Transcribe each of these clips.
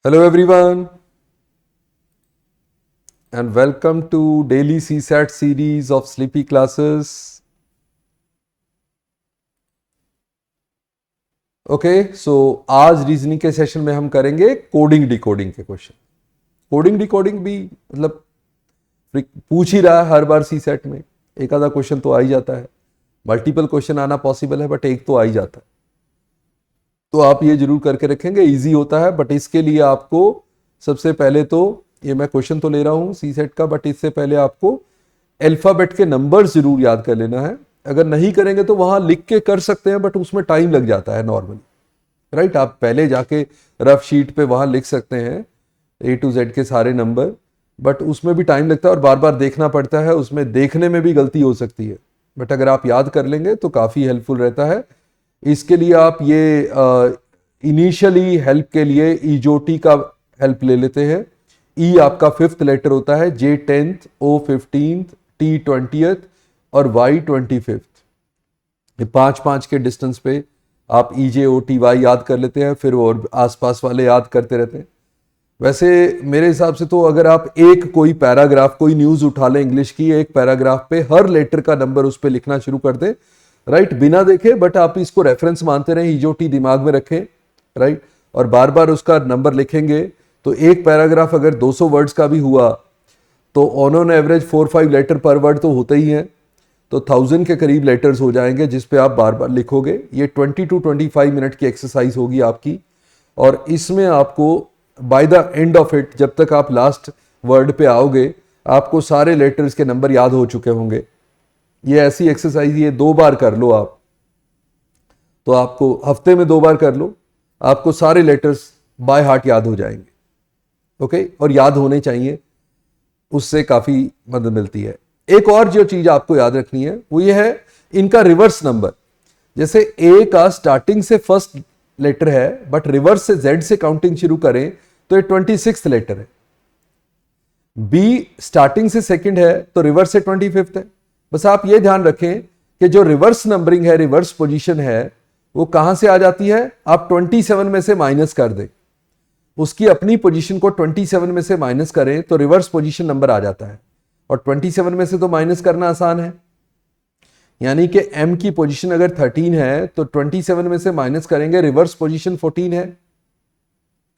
Hello everyone and welcome to daily CSAT series of sleepy classes. Okay so आज reasoning के session में हम करेंगे कोडिंग डिकोडिंग के क्वेश्चन। कोडिंग डिकोडिंग भी मतलब पूछ ही रहा है हर बार सीसेट में, एक आधा क्वेश्चन तो आ ही जाता है। मल्टीपल क्वेश्चन आना पॉसिबल है बट एक तो आ ही जाता है, तो आप ये जरूर करके रखेंगे, इजी होता है। बट इसके लिए आपको सबसे पहले तो ये मैं क्वेश्चन तो ले रहा हूँ सीसेट का, बट इससे पहले आपको अल्फाबेट के नंबर जरूर याद कर लेना है। अगर नहीं करेंगे तो वहां लिख के कर सकते हैं बट उसमें टाइम लग जाता है नॉर्मली, राइट। आप पहले जाके रफ शीट पे वहां लिख सकते हैं A to Z के सारे नंबर, बट उसमें भी टाइम लगता है और बार बार देखना पड़ता है, उसमें देखने में भी गलती हो सकती है। बट अगर आप याद कर लेंगे तो काफ़ी हेल्पफुल रहता है। इसके लिए आप ये इनिशियली हेल्प के लिए ईजोटी का हेल्प ले लेते हैं। ई आपका 5th लेटर होता है, J 10th, O 15th, T 20th और Y 25th। ये 5-5 के डिस्टेंस पे आप EJOTY याद कर लेते हैं, फिर और आसपास वाले याद करते रहते हैं। वैसे मेरे हिसाब से तो अगर आप एक कोई पैराग्राफ, कोई न्यूज़ उठा लें इंग्लिश की, एक पैराग्राफ पे हर लेटर का नंबर उस पर लिखना शुरू कर दें, राइट, बिना देखे, बट आप इसको रेफरेंस मानते रहें, EJOT दिमाग में रखें, राइट, और बार बार उसका नंबर लिखेंगे तो एक पैराग्राफ अगर 200 वर्ड्स का भी हुआ तो ऑन एवरेज 4-5 लेटर पर वर्ड तो होते ही हैं, तो 1000 के करीब लेटर्स हो जाएंगे जिस पे आप बार बार लिखोगे। ये 20 to 25 मिनट की एक्सरसाइज होगी आपकी, और इसमें आपको by the end of it, जब तक आप लास्ट वर्ड पे आओगे, आपको सारे लेटर्स के नंबर याद हो चुके होंगे। ये ऐसी एक्सरसाइज, ये 2 बार कर लो आप, तो आपको हफ्ते में 2 बार कर लो, आपको सारे लेटर्स बाय हार्ट याद हो जाएंगे। ओके, और याद होने चाहिए, उससे काफी मदद मिलती है। एक और जो चीज आपको याद रखनी है वो ये है इनका रिवर्स नंबर। जैसे ए का स्टार्टिंग से फर्स्ट लेटर है बट रिवर्स से जेड से काउंटिंग शुरू करें तो ये 26th लेटर है। बी स्टार्टिंग से सेकंड है तो रिवर्स से 25th है। बस आप ये ध्यान रखें कि जो रिवर्स नंबरिंग है, रिवर्स पोजीशन है, वो कहां से आ जाती है, आप 27 में से माइनस कर दें, उसकी अपनी पोजीशन को 27 में से माइनस करें तो रिवर्स पोजीशन नंबर आ जाता है। और 27 में से तो माइनस करना आसान है, यानी कि m की पोजीशन अगर 13 है तो 27 में से माइनस करेंगे, रिवर्स पोजीशन 14 है,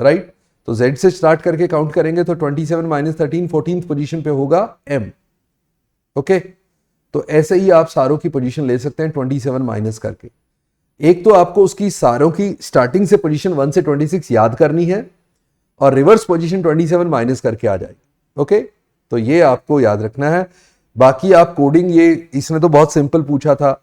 राइट। तो z से स्टार्ट करके काउंट करेंगे तो 27 माइनस 13 14th पोजीशन पे होगा m। ओके, तो ऐसे ही आप सारों की पोजीशन ले सकते हैं 27 माइनस करके। एक तो आपको उसकी सारों की स्टार्टिंग से पोजीशन 1 से 26 याद करनी है और रिवर्स पोजीशन 27 माइनस करके आ जाएगी। ओके, तो ये आपको याद रखना है। बाकी आप कोडिंग, ये इसने तो बहुत सिंपल पूछा था,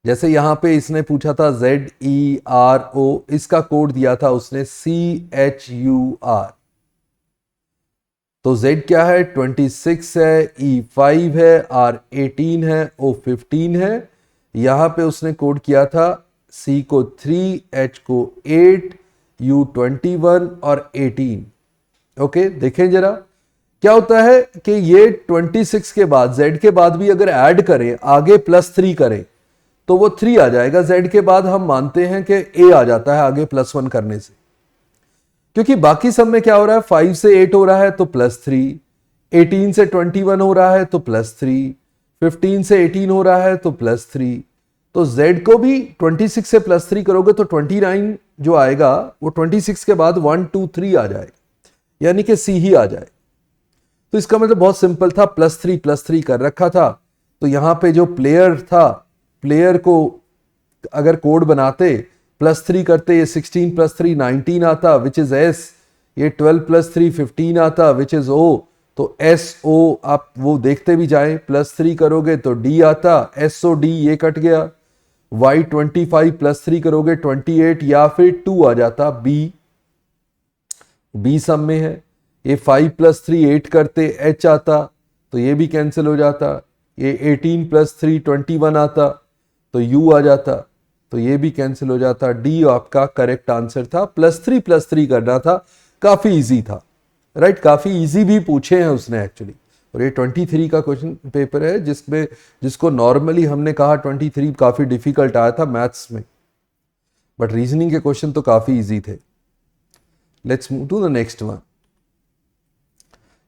जैसे यहां पे इसने पूछा था ZERO, इसका कोड दिया था उसने CHUR। तो Z क्या है, 26 है, E 5 है, R 18 है, O 15 है। यहां पे उसने कोड किया था C को 3, H को 8, U 21 और 18। ओके, देखें जरा क्या होता है कि ये 26 के बाद, Z के बाद भी अगर ऐड करें, आगे +3 करें तो वो 3 आ जाएगा। Z के बाद हम मानते हैं कि A आ जाता है आगे +1 करने से, क्योंकि बाकी सब में क्या हो रहा है, 5 से 8 हो रहा है तो +3, 18 से 21 हो रहा है तो +3, 15 से 18 हो रहा है तो +3। तो Z को भी 26 से +3 करोगे तो 29 जो आएगा वो 26 के बाद 1 2 3 आ जाएगा, यानी कि C ही आ जाए। तो इसका मतलब बहुत सिंपल था, +3 कर रखा था। तो यहां पे जो प्लेयर था, प्लेयर को अगर कोड बनाते, +3 करते, ये 16 + 3 19 आता विच इज S, ये 12 + 3 15 आता विच इज O। तो SO आप वो देखते भी जाएं, +3 करोगे तो D आता, SOD ये कट गया। Y 25 +3 करोगे 28, या फिर 2 आ जाता B सम में है। ये 5 + 3 8 करते, H आता तो ये भी कैंसिल हो जाता। ये 18 + 3 21 आता तो U आ जाता, तो ये भी कैंसिल हो जाता। D आपका करेक्ट आंसर था। +3 करना था, काफी इजी था, राइट, काफी इजी भी पूछे हैं उसने एक्चुअली। और ये 23 का क्वेश्चन पेपर है जिसको नॉर्मली हमने कहा 23 काफी डिफिकल्ट आया था मैथ्स में, बट रीजनिंग के क्वेश्चन तो काफी इजी थे। Let's move to the next one.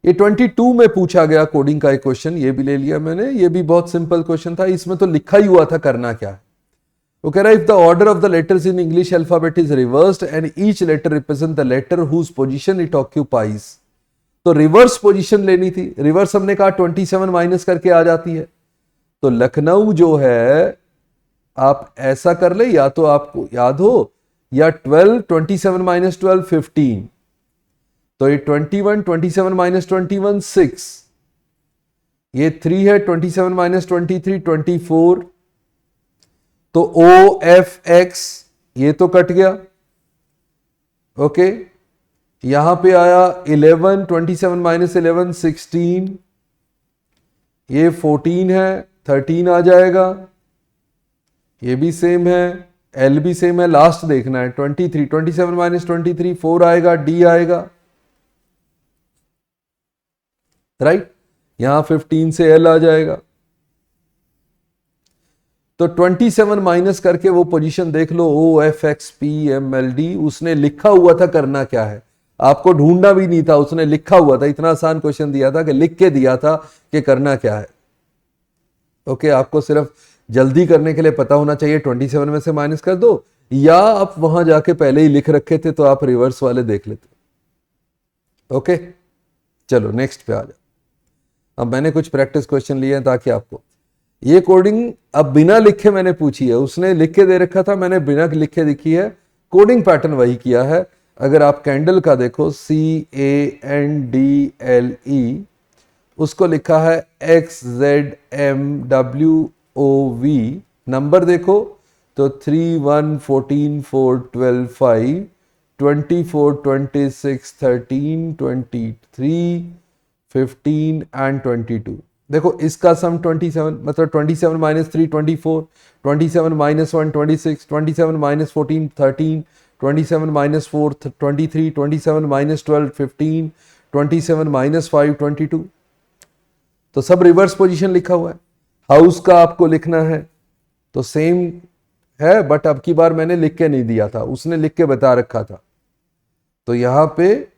ये 22 में पूछा गया कोडिंग का एक क्वेश्चन, ये भी ले लिया मैंने। ये भी बहुत सिंपल क्वेश्चन था, इसमें तो लिखा ही हुआ था करना क्या है। वो कह रहा है if the order of the letters in English alphabet is reversed and each letter represent the letter whose position it occupies. तो रिवर्स पोजीशन लेनी थी। रिवर्स हमने कहा 27 माइनस करके आ जाती है। तो लखनऊ जो है आप ऐसा कर ले, या तो आपको याद हो, या 12 27 माइनस 12 15, तो ये 21 27 माइनस 21 6, ये 3 है 27 माइनस 23 24, तो ओ एफ एक्स ये तो कट गया। ओके, यहां पे आया 11 27 माइनस 11 16, ये 14 है 13 आ जाएगा, ये भी सेम है, एल भी सेम है। लास्ट देखना है 23 27 माइनस 23 4 आएगा, डी आएगा, राइट। यहां 15 से एल आ जाएगा। तो 27 माइनस करके वो पोजीशन देख लो, O F X P M L D. उसने लिखा हुआ था करना क्या है, आपको ढूंढना भी नहीं था, उसने लिखा हुआ था। इतना आसान क्वेश्चन दिया था कि लिख के दिया था कि करना क्या है। ओके, आपको सिर्फ जल्दी करने के लिए पता होना चाहिए 27 में से माइनस कर दो, या आप वहां जाके पहले ही लिख रखे थे तो आप रिवर्स वाले देख लेते। ओके, चलो नेक्स्ट पे आ जाओ। अब मैंने कुछ प्रैक्टिस क्वेश्चन लिए हैं ताकि आपको ये कोडिंग अब बिना लिखे मैंने पूछी है, उसने लिख के दे रखा था, मैंने बिना लिखे लिखी है। कोडिंग पैटर्न वही किया है। अगर आप कैंडल का देखो CANDLE, उसको लिखा है XZMWOV। नंबर देखो तो 3 1 14 4 12 5 24 26 13 23 15 एंड 22। देखो इसका सम 27, मतलब 27 minus 3 24, 27 minus 1 26, 27 minus 14 13, 27 minus 4 23, 27 minus 12 15, 27 minus 5 22। तो सब रिवर्स पोजीशन लिखा हुआ है। हाउस का आपको लिखना है तो सेम है, बट अब की बार मैंने लिख के नहीं दिया था, उसने लिख के बता रखा था। तो यहां पे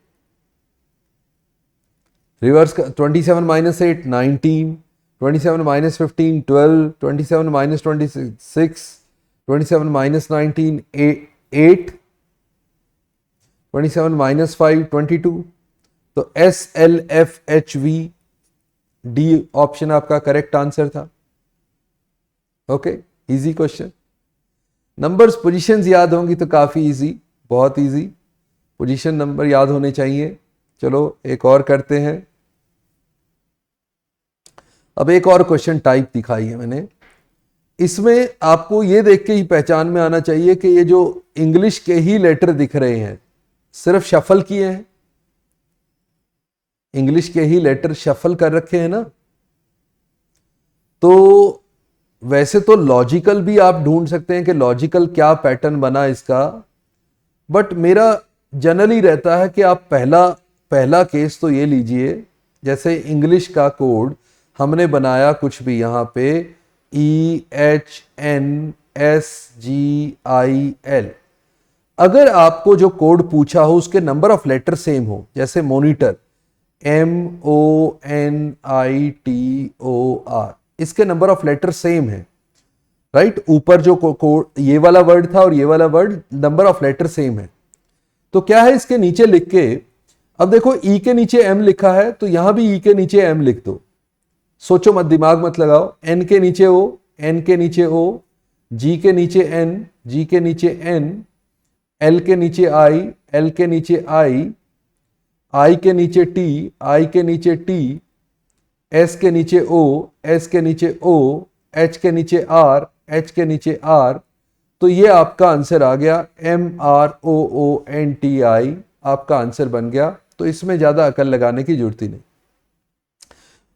रिवर्स का 27 minus 8 19, 27 minus 15 12, 27 minus 26 27 minus 19 8, 27 minus 5 22। तो SLFHV डी ऑप्शन आपका करेक्ट आंसर था। Okay, easy question. Numbers positions याद होंगी तो काफी इजी, बहुत इजी। पोजीशन नंबर याद होने चाहिए। चलो एक और करते हैं। अब एक और क्वेश्चन टाइप दिखाई है मैंने। इसमें आपको ये देख के ही पहचान में आना चाहिए कि ये जो इंग्लिश के ही लेटर दिख रहे हैं, सिर्फ शफल किए हैं, इंग्लिश के ही लेटर शफल कर रखे हैं ना। तो वैसे तो लॉजिकल भी आप ढूंढ सकते हैं कि लॉजिकल क्या पैटर्न बना इसका, बट मेरा जनरली रहता है कि आप पहला केस तो ये लीजिए, जैसे इंग्लिश का कोड हमने बनाया कुछ भी यहां पे EHNSGIL। अगर आपको जो कोड पूछा हो उसके नंबर ऑफ लेटर सेम हो, जैसे मॉनिटर MONITOR, इसके नंबर ऑफ लेटर सेम है, राइट। ऊपर जो कोड ये वाला वर्ड था और ये वाला word, number of letter same है। तो क्या है, इसके नीचे लिख के, अब देखो ई के नीचे एम लिखा है तो यहां भी ई के नीचे एम लिख दो। सोचो मत, दिमाग मत लगाओ। एन के नीचे ओ, एन के नीचे ओ, जी के नीचे एन, जी के नीचे एन, एल के नीचे आई, एल के नीचे आई के नीचे टी, आई के नीचे टी, एस के नीचे ओ, एस के नीचे ओ, एच के नीचे आर, एच के नीचे आर। तो ये आपका आंसर आ गया MROONTI, आपका आंसर बन गया। तो इसमें ज्यादा अकल लगाने की जरूरत ही नहीं।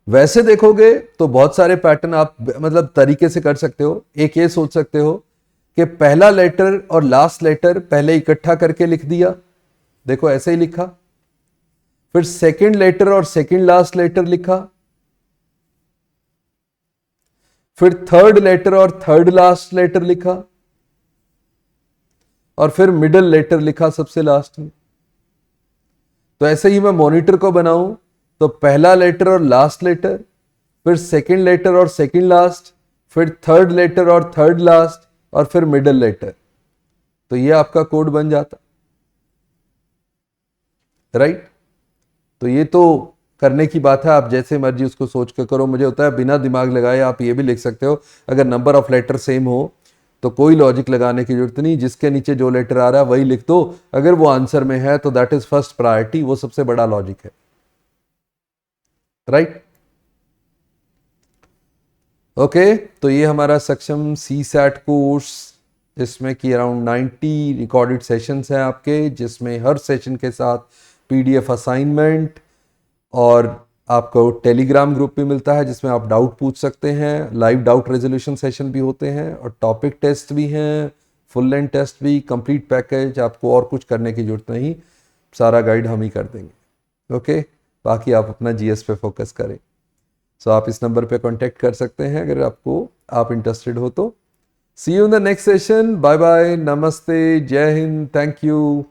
वैसे देखोगे तो बहुत सारे पैटर्न आप मतलब तरीके से कर सकते हो। एक ये सोच सकते हो कि पहला लेटर और लास्ट लेटर पहले इकट्ठा करके लिख दिया, देखो ऐसे ही लिखा। फिर सेकंड लेटर और सेकंड लास्ट लेटर लिखा, फिर थर्ड लेटर और थर्ड लास्ट लेटर लिखा, और फिर मिडिल लेटर लिखा सबसे लास्ट में। तो ऐसे ही मैं मॉनिटर को बनाऊं तो पहला लेटर और लास्ट लेटर, फिर सेकंड लेटर और सेकंड लास्ट, फिर थर्ड लेटर और थर्ड लास्ट, और फिर मिडिल लेटर। तो ये आपका कोड बन जाता, राइट। तो ये तो करने की बात है, आप जैसे मर्जी उसको सोच के करो। मुझे होता है बिना दिमाग लगाए आप ये भी लिख सकते हो, अगर नंबर ऑफ लेटर सेम हो तो कोई लॉजिक लगाने की जरूरत नहीं, जिसके नीचे जो लेटर आ रहा है वही लिख दो। अगर वो आंसर में है तो दैट इज फर्स्ट प्रायोरिटी, वो सबसे बड़ा लॉजिक है, राइट। ओके, तो ये हमारा सक्षम सी सैट कोर्स, जिसमें कि अराउंड 90 रिकॉर्डेड सेशंस हैं आपके, जिसमें हर सेशन के साथ पीडीएफ असाइनमेंट और आपको टेलीग्राम ग्रुप भी मिलता है जिसमें आप डाउट पूछ सकते हैं, लाइव डाउट रेजोल्यूशन सेशन भी होते हैं, और टॉपिक टेस्ट भी हैं, फुल लेंथ टेस्ट भी, कंप्लीट पैकेज, आपको और कुछ करने की जरूरत नहीं, सारा गाइड हम ही कर देंगे। ओके, बाकी आप अपना जीएस पे फोकस करें। सो आप इस नंबर पे कांटेक्ट कर सकते हैं अगर आप इंटरेस्टेड हो तो। See you in the next session, bye bye, नमस्ते, जय हिंद, थैंक यू।